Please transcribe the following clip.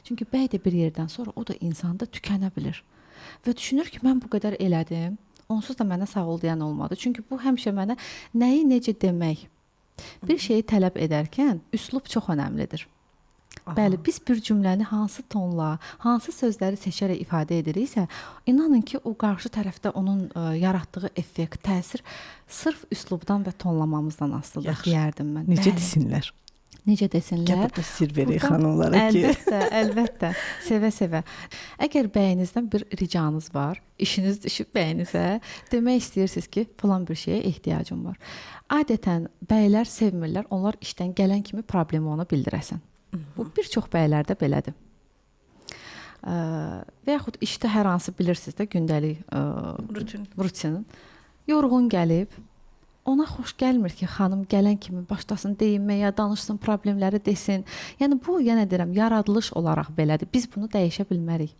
Çünki bəy də bir yerdən sonra o da insanda tükənə bilir. Və düşünür ki, mən bu qədər elədim, onsuz da mənə sağ ol deyən olmadı. Çünki bu həmişə mənə nəyi necə demək, bir şeyi tələb edərkən üslub çox önəmlidir. Bəli, biz bir cümləni hansı tonla, hansı sözləri seçərək ifadə ediriksə, inanın ki, o qarşı tərəfdə onun yaratdığı effekt, təsir sırf üslubdan və tonlamamızdan asılıdır, deyərdim mən. Necə Bəli. desinlər? Necə desinlər? Gəl burada sir verək xanımlara ki. Əlbəttə, əlbəttə. Sevə-sevə. Əgər bəyinizdən bir ricanız var, işiniz düşüb bəyinizə, demək istəyirsiniz ki, falan bir şeyə ehtiyacım var. Adətən bəylər sevmirlər, onlar işdən gələn kimi problemi ona bildirəsən. Bu bir çox bəylərdə belədir. Və yaxud işdə hər hansı bilirsiniz də gündəlik rutinin yorğun gəlib, ona xoş gəlmir ki, xanım gələn kimi başlasın deyinməyə, danışsın, problemləri desin. Yəni bu, yenə deyirəm, yaradılış olaraq belədir. Biz bunu dəyişə bilmərik.